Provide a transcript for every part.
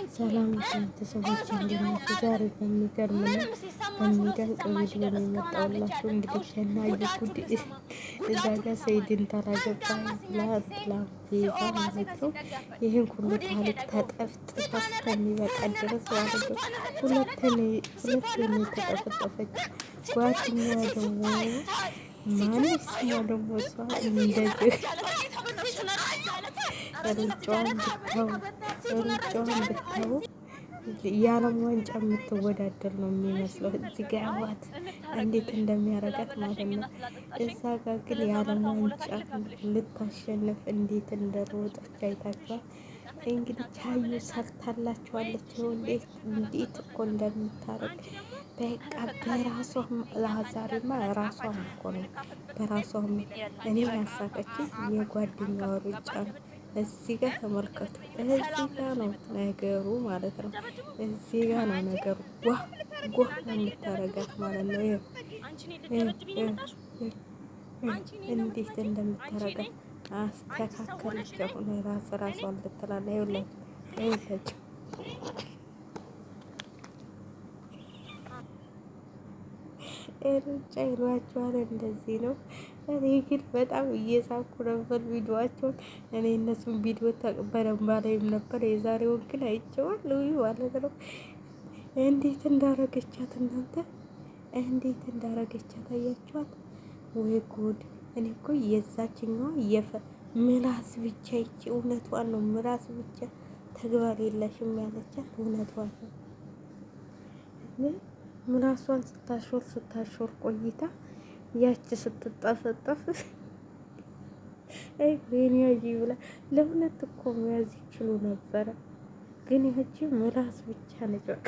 ሰላም ቤተሰቦች እንዴት ናችሁ? ዛሬ በሚገርምና በሚደንቅ ቪዲዮ ነው የመጣሁላችሁ። እንግዲህ ከናዩ ጉድ እዛ ጋር ሰይድን ተራገባ ብላ ቤዛ ማለት ነው። ይህን ሁሉ ታሪክ ተጠፍጥፋ እስከሚበቃ ድረስ ማለት ነው። ሁለተኛ የተጠፈጠፈች ጓደኛዋ ደግሞ ማንስ ስሟ ደግሞ እሷ እንደዚህ ሩጫዋን ብታው የዓለም ዋንጫ የምትወዳደር ነው የሚመስለው። እዚህ ጋ ያዋት እንዴት እንደሚያረጋት ማለት ነው። እዛ ጋር ግን የዓለም ዋንጫ ልታሸንፍ እንዴት እንደሮጠች አይታችኋል። እንግዲህ ቻዩ ሰርታላችኋለች። እንዴት እኮ እንደምታረግ በቃ በራሷ ዛሬማ ራሷም እኮ ነው በራሷም እኔ ያሳቀችኝ የጓደኛዋ ሩጫ ነው። እዚህ ጋር ተመልከቱ። እዚህ ጋር ነው ነገሩ ማለት ነው። እዚህ ጋር ነው ነገሩ። ጓ የምታረጋት ማለት ነው። እንዴት እንደምታረጋት አስተካከለች። አሁን ራሷን ልትላለ ይኸውላችሁ ሩጫ ይሏቸዋል። እንደዚህ ነው። እኔ ግን በጣም እየሳኩ ነበር ቪዲዮዋቸውን። እኔ እነሱን ቪዲዮ በደንብ አላይም ነበር። የዛሬውን ግን አይቼዋለሁ ማለት ነው። እንዴት እንዳረገቻት እናንተ፣ እንዴት እንዳረገቻት አያችኋት? ወይ ጉድ! እኔ እኮ የዛችኛዋ ምላስ ብቻ ይቺ እውነቷን ነው። ምላስ ብቻ ተግባር የለሽም ያለቻት እውነቷን ነው። ምላሷን ስታሾር ቆይታ ያቺ ስትጠፈጠፍ ቤንያጂ ብላ ለሁለት እኮ መያዝ ይችሉ ነበረ። ግን ያቺ ምላስ ብቻ ነች በቃ።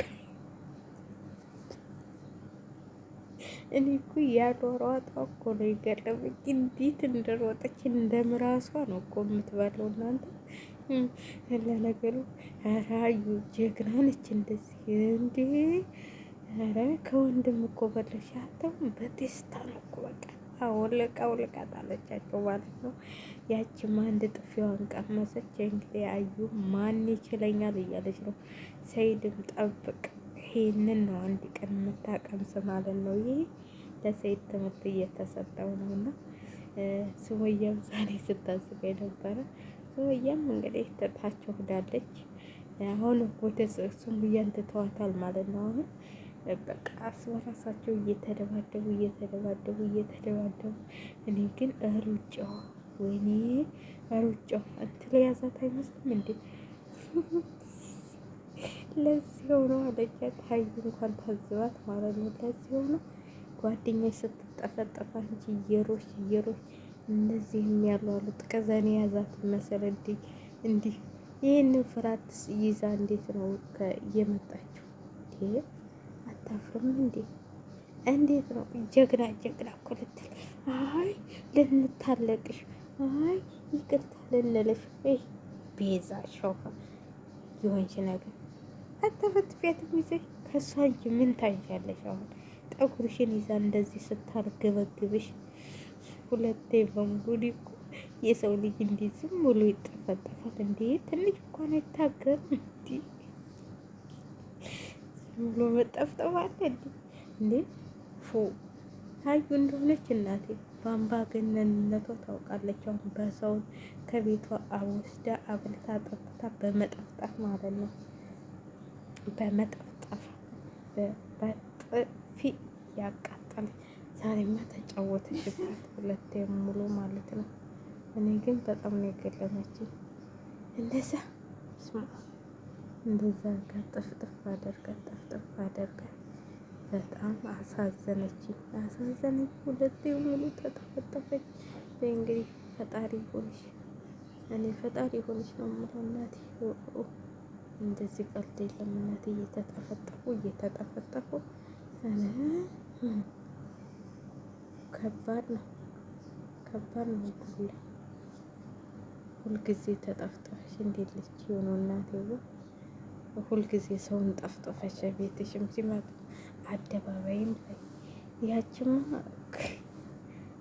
እኔ እኮ ያሯሯጧ እኮ ነው የገረመኝ። እንዴት እንደሮጠች እንደ ምራሷ ነው እኮ የምትባለው እናንተ። ለነገሩ ራዩ ጀግና ነች እንደዚህ እንዴ! ኧረ ከወንድም እኮ በለሽ አተውም በቴስታ ነው እኮ በቃ አውልቃ ጣለቻቸው ማለት ነው። ያችም አንድ ጥፊዋን ቀመሰች። እንግዲህ አዩ ማን ይችለኛል እያለች ነው። ሰይድም ጠብቅ፣ ይሄንን ነው አንድ ቀን የምታቀምስ ማለት ነው። ይሄ ለሰይድ ትምህርት እየተሰጠው ነው። እና ሱመያም ዛሬ ስታስበ ነበረ። ሱመያም እንግዲህ ትታቸው ሄዳለች። አሁን ወደ ሱመያን ትተዋታል ማለት ነው። አሁን በቃ እርስ በራሳቸው እየተደባደቡ እኔ ግን ሩጫዋ ወይኔ ሩጫዋ እንትን ያዛት አይመስልም እንዴ? ለዚህ ሆኖ አለቻት። ሀይ እንኳን ታዝባት ማለት ነው። ለዚህ ሆኖ ጓደኛዬ ስትጠፈጠፋ እንጂ እየሮሽ እነዚህም ያሉ አሉ ጥቀዘኔ ያዛት መሰለ እንዲህ ይህንን ፍራትስ ይዛ እንዴት ነው እየመጣችው? አታፍርም እንዴ? እንዴት ነው ጀግና እኮ ልትል፣ አይ ልንታለቅሽ፣ አይ ይቅርታ ልንልሽ፣ ቤዛ ሾፋ የሆንሽ ነገር አተፈትፊያትም ይዘሽ ከእሷ እንጂ ምን ታይሻለሽ? አሁን ጠጉርሽን ይዛ እንደዚህ ስታርገበግብሽ ሁለቴ በሙሉ እኮ የሰው ልጅ እንዴት ዝም ብሎ ይጠፈጠፋል እንዴ? ትንሽ እንኳን አይታገርም እንዴ? ዝም ብሎ መጠፍጠፍ አለ እንዴ? ሀዩ እንደሆነች እናቴ በአምባገነንነቷ ታውቃለች። አሁን በሰውን ከቤቷ አወስዳ አብልታ ጠጥታ በመጠፍጠፍ ማለት ነው። በመጠፍጠፍ በጥፊ ያቃጠለ ዛሬማ ተጫወተችበት ሁለቴ ሙሉ ማለት ነው። እኔ ግን በጣም ነው የገረመችኝ። እንደዛ ጥፍጥፍ አደርጋ በጣም አሳዘነችኝ። ሁለቴ ሙሉ ተጠፈጠፈች። እንግዲህ ፈጣሪ ሆንሽ፣ እኔ ፈጣሪ ሆንሽ ነው የምለው እናቴ። እንደዚህ ቀልድ የለም እናቴ። እየተጠፈጠፉ ከባድ ነው ሁልጊዜ ተጠፍጠፈሽ እንዴት ልጅ የሆነው እናቴ። ሁልጊዜ ሰውን ጠፍጥፈሽ ቤትሽም ሲመጡ አደባባይም ላይ ያችማ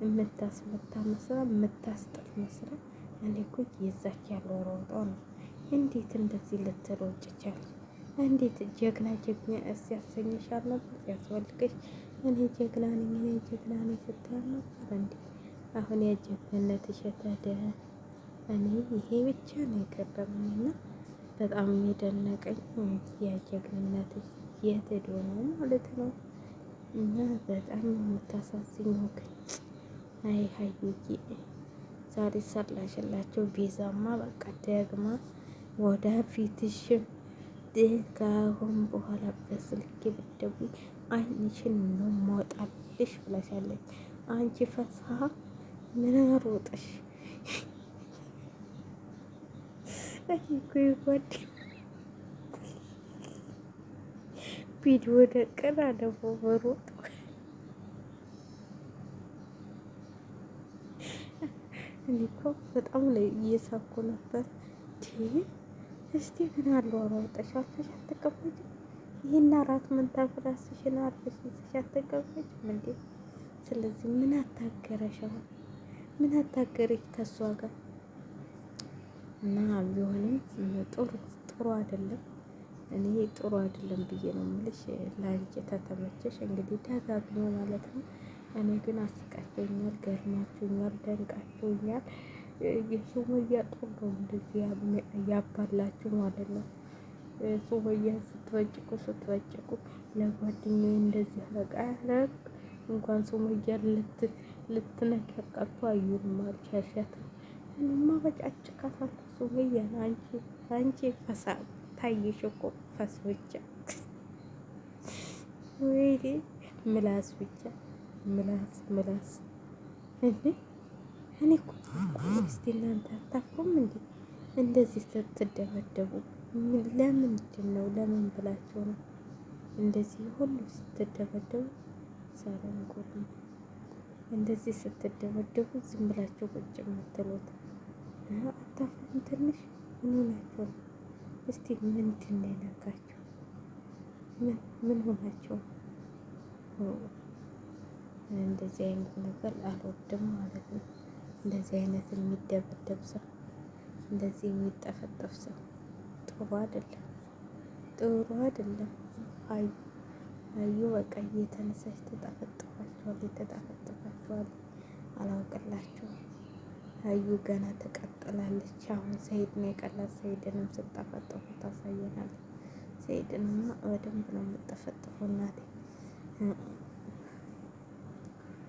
የምታስመታ መስራ የምታስጠል መስራ። እኔ እኮ የዛች ያለው ሮጦ ነው እንዴት እንደዚህ ልትሮጭ ቻልሽ? እንዴት ጀግና ጀግና ሲያሰኝሻል ነበር ሲያስፈልግሽ እኔ ጀግና ነኝ እኔ ጀግና ነኝ ስትያል ነበር እንዴ? አሁን የጀግንነትሽ የተደ እኔ ይሄ ብቻ ነው የገረመኝና በጣም የደነቀኝ የጀግንነትሽ የት ሄዶ ነው ማለት ነው። እና በጣም የምታሳዝኘው ግን አይ ሀዩዬ ዛሬ ሰራሽላቸው። ቤዛማ በቃ ደግማ ወደ ፊትሽም ከአሁን በኋላ በስልክ ብትደውይ አይንሽን ነው ማውጣልሽ ብላሻለች። አንቺ ፈሳ ምን አሮጥሽ? እኮ ይጓድ ቪዲዮ ደቅና ደግሞ በሮጥ እኔ እኮ በጣም ላይ እየሳኩ ነበር። እስቲ ምን አለው አሮጠሽ አርፈሽ አትቀመጭም? ይህን አራት መንታፍ ራስሽን አርፈሽ ይዘሽ አትቀመጭም እንዴ? ስለዚህ ምን አታገረሽ? አሁን ምን አታገረሽ ከሷ ጋር? እና ቢሆንም ጥሩ አይደለም። እኔ ጥሩ አይደለም ብዬ ነው የምልሽ። ለአንቺ ተተመቸሽ እንግዲህ ደጋግሞ ማለት ነው። እኔ ግን አስቃቸውኛል፣ ገርማችሁኛል፣ ደንቃችሁኛል። የሱመያ ጦር ነው እንደዚህ ያባላችሁ ማለት ነው። ሱመያ ስትወጭቁ ለጓደኛዬ እንደዚህ ረግ እንኳን ሱመያ ልትነካቀቱ አዩን ማርሻሻት እኔማ በጫጭቃታለሁ ሱመያን። አንቺ ፈሳ ታየሽ እኮ ፈስ ብቻ ወይኔ ምላስ ብቻ ምላስ እንዴ! እኔ እኮ እስቲ እናንተ አታፍሩም እንዴ? እንደዚህ ስትደበደቡ ለምንድን ነው? ለምን ብላችሁ ነው እንደዚህ ሁሉ ስትደበደቡ? ሰላም ቆሉ እንደዚህ ስትደበደቡ ዝም ብላችሁ ቁጭ የምትሉት አታፍሩም? ትንሽ ምን ሆናችሁ ነው? እስቲ ምንድን ነው የነካችሁ? ምን ሆናችሁ ነው? እንደዚህ አይነት ነገር አልወድም ማለት ነው። እንደዚህ አይነት የሚደበደብ ሰው፣ እንደዚህ የሚጠፈጠፍ ሰው ጥሩ አይደለም፣ ጥሩ አይደለም። አዩ በቃ እየተነሳች ተጠፈጥፋችኋል። አላውቅላችሁም። አዩ ገና ትቀጥላለች። አሁን ሰይድ ነው የቀላት። ሰይድንም ስጠፈጥፉ ታሳየናለች። ሰይድንማ በደንብ ነው የምጠፈጥፈው እናቴ።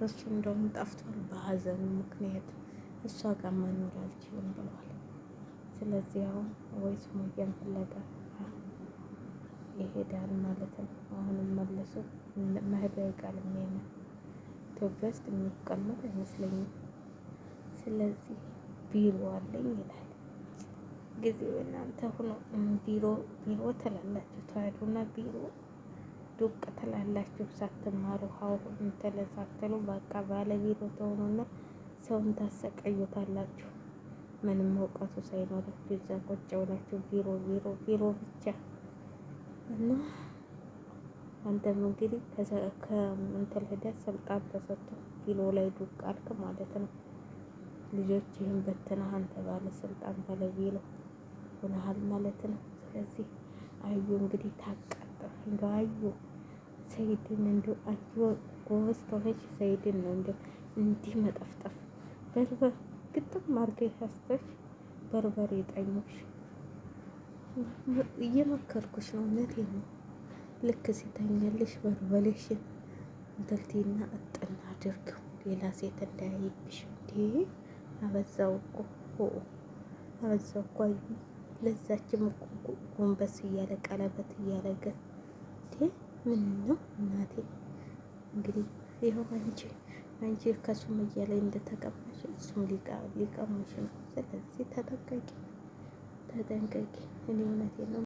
እሱ እንደውም ጠፍቷል በሀዘኑ ምክንያት እሷ ጋር መኖር አልችልም ብሏል። ስለዚህ አሁን ወይ ሱመያን ፍለጋ ይሄዳል ማለት ነው። አሁንም መልሶ መሄዱ አይቀርም። ኢትዮጵያ ውስጥ የሚቀመጥ አይመስለኝም። ስለዚህ ቢሮ አለኝ ይላል። ጊዜው እናንተ ሆኖ ቢሮ ትላላችሁ ተዋህዱና ቢሮ ዱቅ ትላላችሁ ሳትማሩ አሁን ሳትሉ በቃ ባለቢሮ ተሆኑና ሰውን ታሰቃዩታላችሁ። ምንም እውቀቱ ሳይኖራችሁ እዛ ቁጭ ብላችሁ ቢሮ ብቻ እና አንተም እንግዲህ ከእንትን ሄደህ ስልጣን ተሰጥቶ ቢሮ ላይ ዱቅ አልክ ማለት ነው። ልጆችህን በትነህ አንተ ባለስልጣን ባለቢሮ ሆነሃል ማለት ነው። ስለዚህ አዩ እንግዲህ ታቃጥል እንደው አዩ ሰይድን እንደው አዩ ጎበዝ ተሆነች ሰይድን ነው እንደው እንዲህ መጠፍጠፍ በርበር ግጥም አድርገሽ አስተሽ በርበሬ ጠኞሽ እየመከርኩሽ ነው። እውነቴን ነው። ልክ ሲተኛልሽ በርበሬሽን እንተልቲና እጥና አድርገው ሌላ ሴት እንዳያይብሽ። እንዴ አበዛው እኮ አዩ ለዛችም እኮ ጎንበስ እያለ ቀለበት እያለገ ምን ነው እናቴ። እንግዲህ ይኸው አንቺ ከሱመያ ላይ እንደተቀማሽ እሱም ሊቀሙሽ ነው። ስለዚህ ተጠንቀቂ። እኔ እውነቴን ነው።